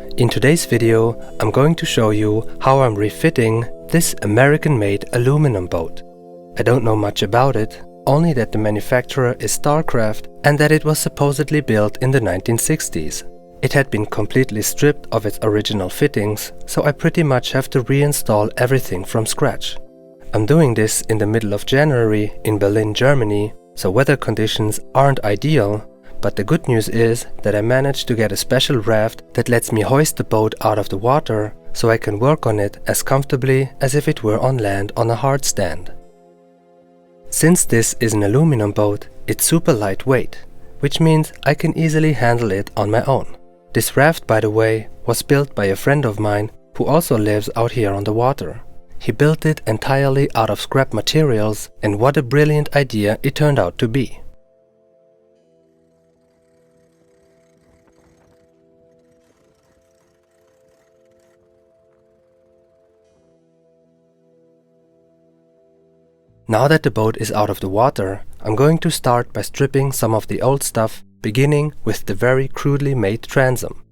In today's video, I'm going to show you how I'm refitting this American-made aluminum boat. I don't know much about it, only that the manufacturer is Starcraft and that it was supposedly built in the 1960s. It had been completely stripped of its original fittings, so I pretty much have to reinstall everything from scratch. I'm doing this in the middle of January in Berlin, Germany, so weather conditions aren't ideal. But the good news is that I managed to get a special raft that lets me hoist the boat out of the water so I can work on it as comfortably as if it were on land on a hard stand. Since this is an aluminum boat, it's super lightweight, which means I can easily handle it on my own. This raft, by the way, was built by a friend of mine who also lives out here on the water. He built it entirely out of scrap materials, and what a brilliant idea it turned out to be. Now that the boat is out of the water, I'm going to start by stripping some of the old stuff, beginning with the very crudely made transom.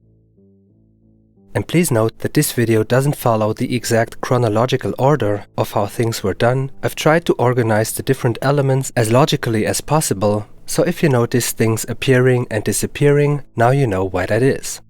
And please note that this video doesn't follow the exact chronological order of how things were done. I've tried to organize the different elements as logically as possible, so if you notice things appearing and disappearing, now you know why that is.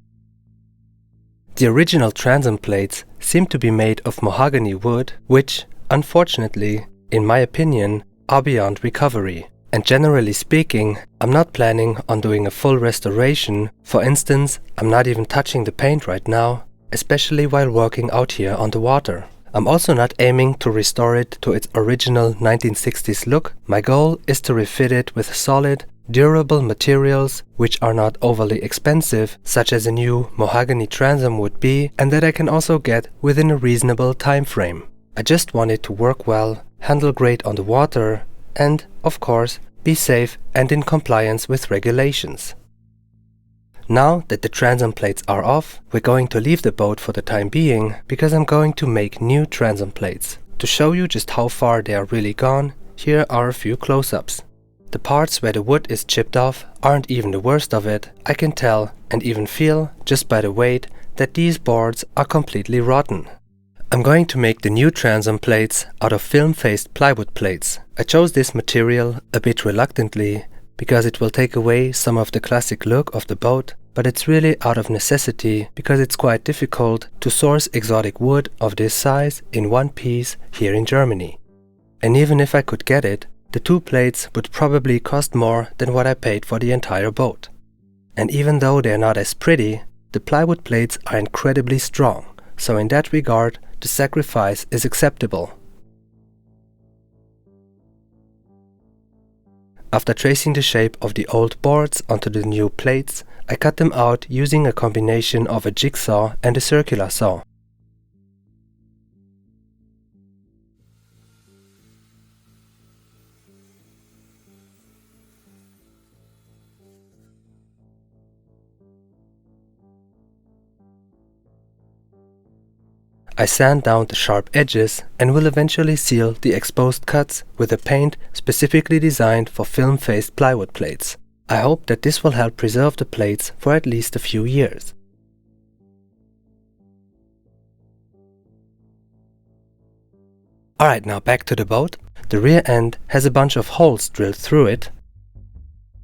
The original transom plates seem to be made of mahogany wood, which, unfortunately, in my opinion, are beyond recovery. And generally speaking, I'm not planning on doing a full restoration. For instance, I'm not even touching the paint right now, especially while working out here on the water. I'm also not aiming to restore it to its original 1960s look. My goal is to refit it with solid, durable materials which are not overly expensive, such as a new mahogany transom would be, and that I can also get within a reasonable time frame. I just want it to work well, handle great on the water, and, of course, be safe and in compliance with regulations. Now that the transom plates are off, we're going to leave the boat for the time being because I'm going to make new transom plates. To show you just how far they are really gone, here are a few close-ups. The parts where the wood is chipped off aren't even the worst of it. I can tell and even feel, just by the weight, that these boards are completely rotten. I'm going to make the new transom plates out of film-faced plywood plates. I chose this material a bit reluctantly because it will take away some of the classic look of the boat, but it's really out of necessity because it's quite difficult to source exotic wood of this size in one piece here in Germany. And even if I could get it, the two plates would probably cost more than what I paid for the entire boat. And even though they're not as pretty, the plywood plates are incredibly strong, so in that regard, the sacrifice is acceptable. After tracing the shape of the old boards onto the new plates, I cut them out using a combination of a jigsaw and a circular saw. I sand down the sharp edges and will eventually seal the exposed cuts with a paint specifically designed for film-faced plywood plates. I hope that this will help preserve the plates for at least a few years. Alright, now back to the boat. The rear end has a bunch of holes drilled through it,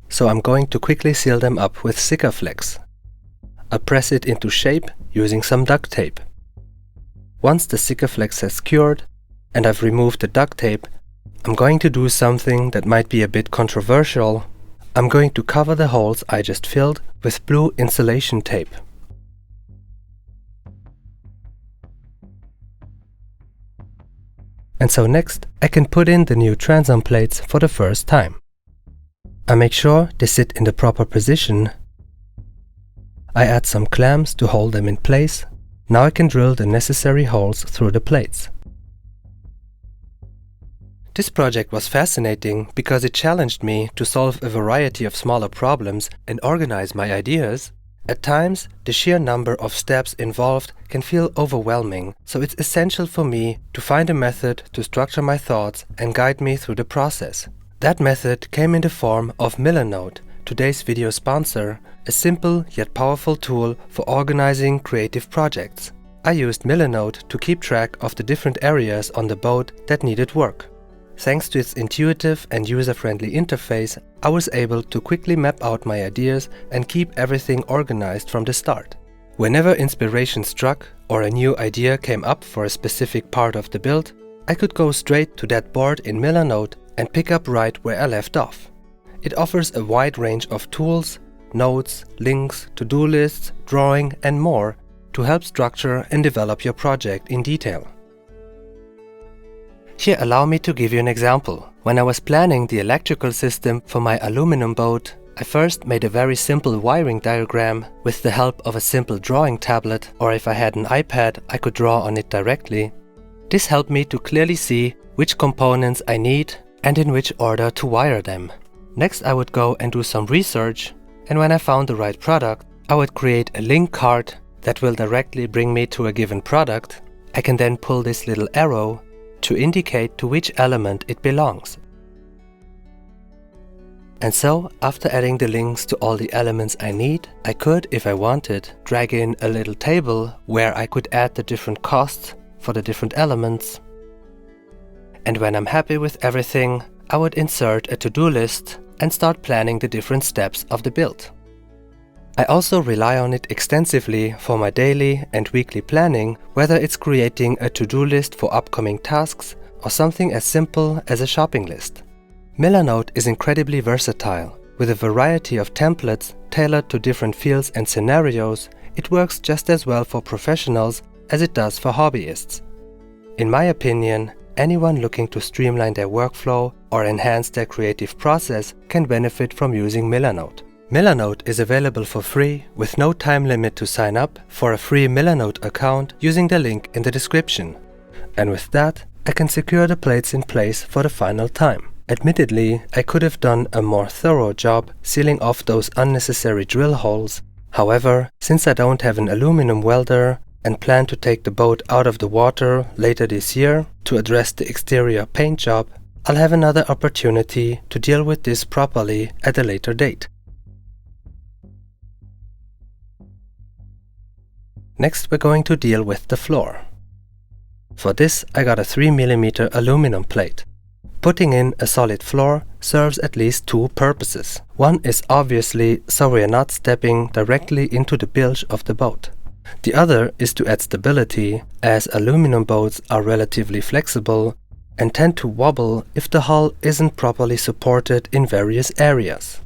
so I'm going to quickly seal them up with Sikaflex. I'll press it into shape using some duct tape. Once the Sikaflex has cured and I've removed the duct tape, I'm going to do something that might be a bit controversial. I'm going to cover the holes I just filled with blue insulation tape. And so next, I can put in the new transom plates for the first time. I make sure they sit in the proper position. I add some clamps to hold them in place. Now I can drill the necessary holes through the plates. This project was fascinating because it challenged me to solve a variety of smaller problems and organize my ideas. At times, the sheer number of steps involved can feel overwhelming, so it's essential for me to find a method to structure my thoughts and guide me through the process. That method came in the form of milanote, today's video sponsor, a simple yet powerful tool for organizing creative projects. I used milanote to keep track of the different areas on the boat that needed work. Thanks to its intuitive and user-friendly interface, I was able to quickly map out my ideas and keep everything organized from the start. Whenever inspiration struck or a new idea came up for a specific part of the build, I could go straight to that board in milanote and pick up right where I left off. It offers a wide range of tools, notes, links, to-do lists, drawing and more to help structure and develop your project in detail. Here, allow me to give you an example. When I was planning the electrical system for my aluminum boat, I first made a very simple wiring diagram with the help of a simple drawing tablet, or if I had an iPad, I could draw on it directly. This helped me to clearly see which components I need and in which order to wire them. Next, I would go and do some research, and when I found the right product, I would create a link card that will directly bring me to a given product. I can then pull this little arrow to indicate to which element it belongs. And so, after adding the links to all the elements I need, I could, if I wanted, drag in a little table where I could add the different costs for the different elements. And when I'm happy with everything, I would insert a to-do list and start planning the different steps of the build. I also rely on it extensively for my daily and weekly planning, whether it's creating a to-do list for upcoming tasks or something as simple as a shopping list. Milanote is incredibly versatile. With a variety of templates tailored to different fields and scenarios, it works just as well for professionals as it does for hobbyists. In my opinion, anyone looking to streamline their workflow or enhance their creative process can benefit from using milanote. Milanote is available for free with no time limit to sign up for a free Milanote account using the link in the description. And with that, I can secure the plates in place for the final time. Admittedly, I could have done a more thorough job sealing off those unnecessary drill holes. However, since I don't have an aluminum welder and plan to take the boat out of the water later this year to address the exterior paint job, I'll have another opportunity to deal with this properly at a later date. Next, we're going to deal with the floor. For this, I got a 3mm aluminum plate. Putting in a solid floor serves at least two purposes. One is obviously so we're not stepping directly into the bilge of the boat. The other is to add stability, as aluminum boats are relatively flexible and tend to wobble if the hull isn't properly supported in various areas.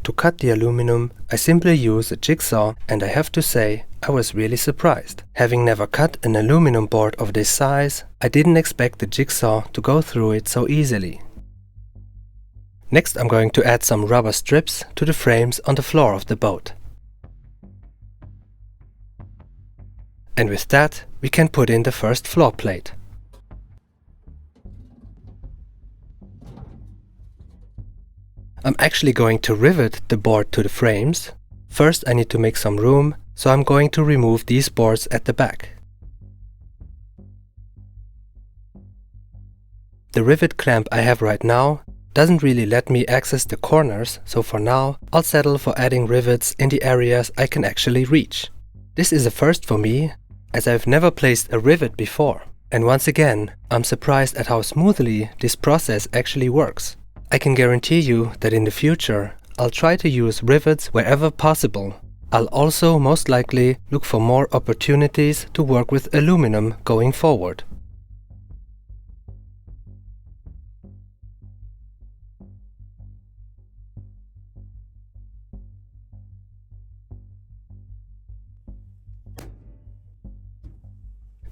To cut the aluminum, I simply use a jigsaw, and I have to say, I was really surprised. Having never cut an aluminum board of this size, I didn't expect the jigsaw to go through it so easily. Next, I'm going to add some rubber strips to the frames on the floor of the boat. And with that, we can put in the first floor plate. I'm actually going to rivet the board to the frames. First, I need to make some room, so I'm going to remove these boards at the back. The rivet clamp I have right now doesn't really let me access the corners, so for now, I'll settle for adding rivets in the areas I can actually reach. This is a first for me, as I've never placed a rivet before. And once again, I'm surprised at how smoothly this process actually works. I can guarantee you that in the future, I'll try to use rivets wherever possible. I'll also most likely look for more opportunities to work with aluminum going forward.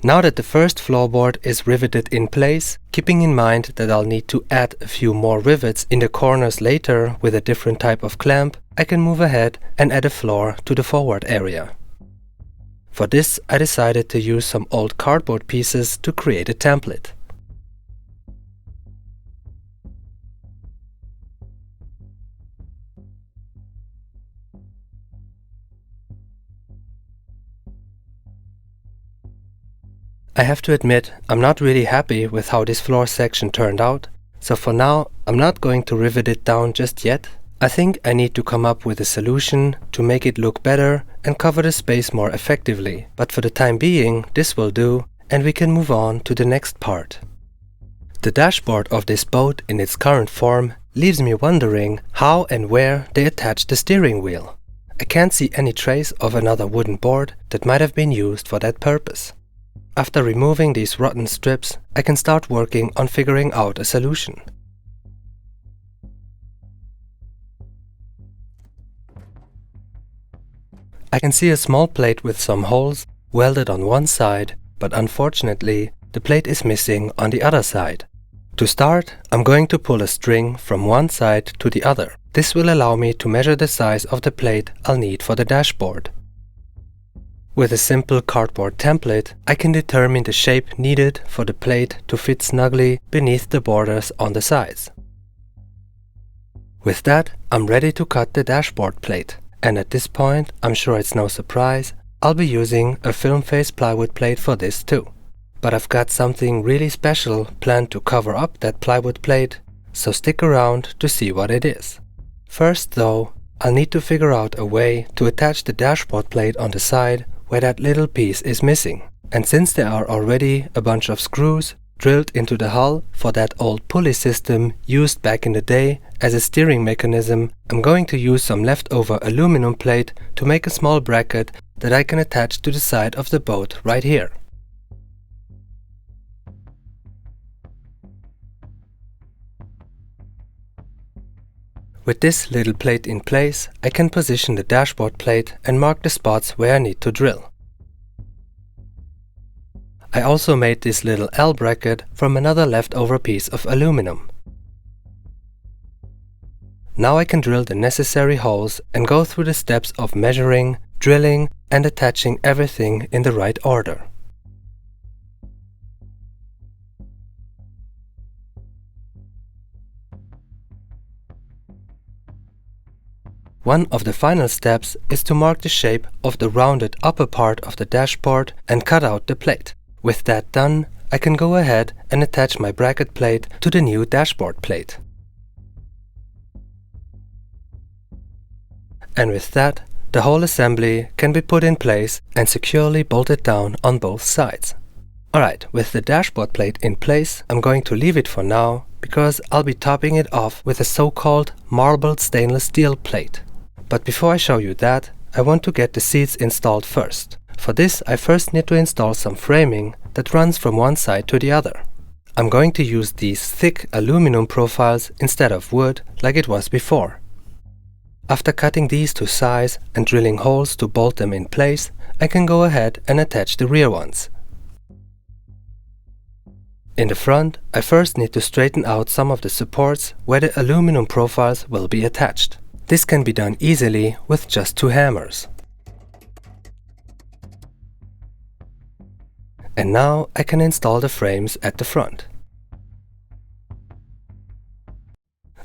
Now that the first floorboard is riveted in place, keeping in mind that I'll need to add a few more rivets in the corners later with a different type of clamp, I can move ahead and add a floor to the forward area. For this, I decided to use some old cardboard pieces to create a template. I have to admit, I'm not really happy with how this floor section turned out, So for now, I'm not going to rivet it down just yet. I think I need to come up with a solution to make it look better and cover the space more effectively. But for the time being, this will do, and we can move on to the next part. The dashboard of this boat in its current form leaves me wondering how and where they attached the steering wheel. I can't see any trace of another wooden board that might have been used for that purpose. After removing these rotten strips, I can start working on figuring out a solution. I can see a small plate with some holes welded on one side, but unfortunately, the plate is missing on the other side. To start, I'm going to pull a string from one side to the other. This will allow me to measure the size of the plate I'll need for the dashboard. With a simple cardboard template, I can determine the shape needed for the plate to fit snugly beneath the borders on the sides. With that, I'm ready to cut the dashboard plate. And at this point, I'm sure it's no surprise, I'll be using a film face plywood plate for this too. But I've got something really special planned to cover up that plywood plate, so stick around to see what it is. First though, I'll need to figure out a way to attach the dashboard plate on the side where that little piece is missing. And since there are already a bunch of screws drilled into the hull for that old pulley system used back in the day as a steering mechanism, I'm going to use some leftover aluminum plate to make a small bracket that I can attach to the side of the boat right here. With this little plate in place, I can position the dashboard plate and mark the spots where I need to drill. I also made this little L bracket from another leftover piece of aluminum. Now I can drill the necessary holes and go through the steps of measuring, drilling, and attaching everything in the right order. One of the final steps is to mark the shape of the rounded upper part of the dashboard and cut out the plate. With that done, I can go ahead and attach my bracket plate to the new dashboard plate. And with that, the whole assembly can be put in place and securely bolted down on both sides. Alright, with the dashboard plate in place, I'm going to leave it for now because I'll be topping it off with a so-called marbled stainless steel plate. But before I show you that, I want to get the seats installed first. For this, I first need to install some framing that runs from one side to the other. I'm going to use these thick aluminum profiles instead of wood like it was before. After cutting these to size and drilling holes to bolt them in place, I can go ahead and attach the rear ones. In the front, I first need to straighten out some of the supports where the aluminum profiles will be attached. This can be done easily with just 2 hammers. And now I can install the frames at the front.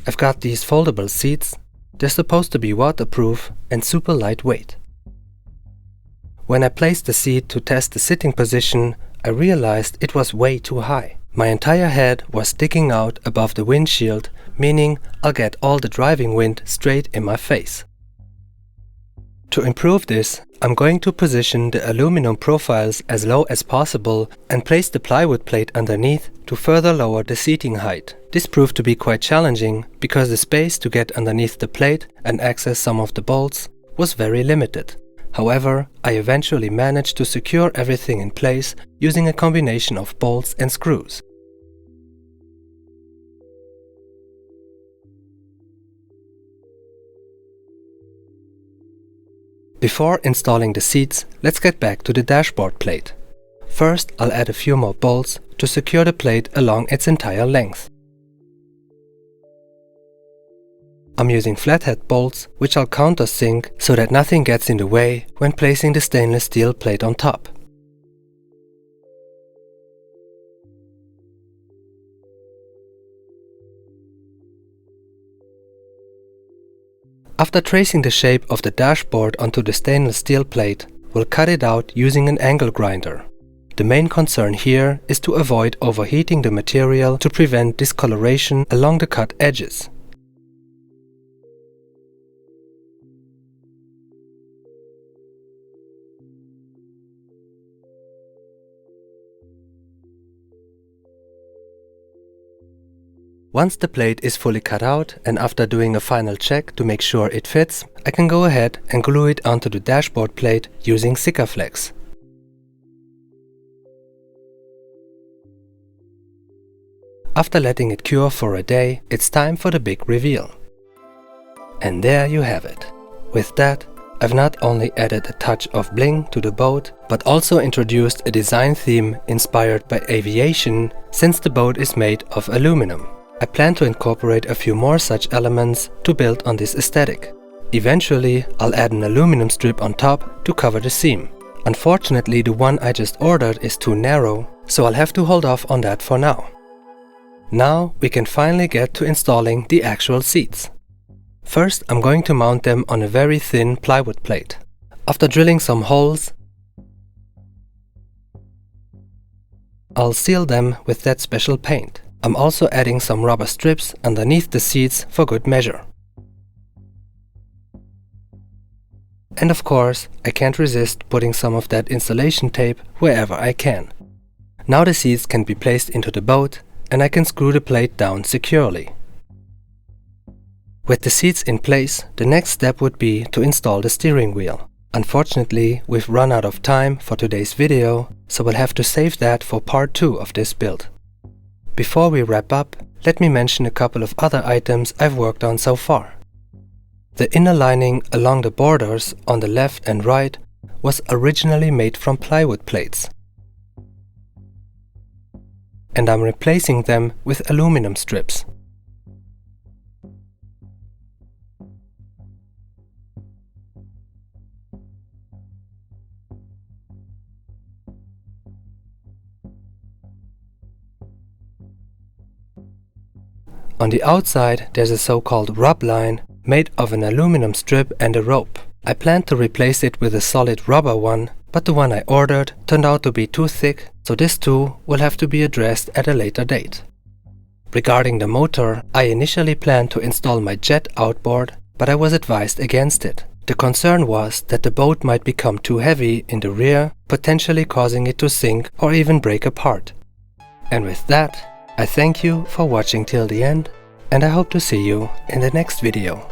I've got these foldable seats. They're supposed to be waterproof and super lightweight. When I placed the seat to test the sitting position, I realized it was way too high. My entire head was sticking out above the windshield, meaning I'll get all the driving wind straight in my face. To improve this, I'm going to position the aluminum profiles as low as possible and place the plywood plate underneath to further lower the seating height. This proved to be quite challenging because the space to get underneath the plate and access some of the bolts was very limited. However, I eventually managed to secure everything in place using a combination of bolts and screws. Before installing the seats, let's get back to the dashboard plate. First, I'll add a few more bolts to secure the plate along its entire length. I'm using flathead bolts, which I'll countersink so that nothing gets in the way when placing the stainless steel plate on top. After tracing the shape of the dashboard onto the stainless steel plate, we'll cut it out using an angle grinder. The main concern here is to avoid overheating the material to prevent discoloration along the cut edges. Once the plate is fully cut out and after doing a final check to make sure it fits, I can go ahead and glue it onto the dashboard plate using Sikaflex. After letting it cure for a day, it's time for the big reveal. And there you have it. With that, I've not only added a touch of bling to the boat, but also introduced a design theme inspired by aviation, since the boat is made of aluminum. I plan to incorporate a few more such elements to build on this aesthetic. Eventually, I'll add an aluminum strip on top to cover the seam. Unfortunately, the one I just ordered is too narrow, so I'll have to hold off on that for now. Now we can finally get to installing the actual seats. First, I'm going to mount them on a very thin plywood plate. After drilling some holes, I'll seal them with that special paint. I'm also adding some rubber strips underneath the seats for good measure. And of course, I can't resist putting some of that insulation tape wherever I can. Now the seats can be placed into the boat and I can screw the plate down securely. With the seats in place, the next step would be to install the steering wheel. Unfortunately, we've run out of time for today's video, so we'll have to save that for part 2 of this build. Before we wrap up, let me mention a couple of other items I've worked on so far. The inner lining along the borders on the left and right was originally made from plywood plates, and I'm replacing them with aluminum strips. On the outside, there's a so-called rub line made of an aluminum strip and a rope. I planned to replace it with a solid rubber one, but the one I ordered turned out to be too thick, so this too will have to be addressed at a later date. Regarding the motor, I initially planned to install my jet outboard, but I was advised against it. The concern was that the boat might become too heavy in the rear, potentially causing it to sink or even break apart. And with that, I thank you for watching till the end, and I hope to see you in the next video.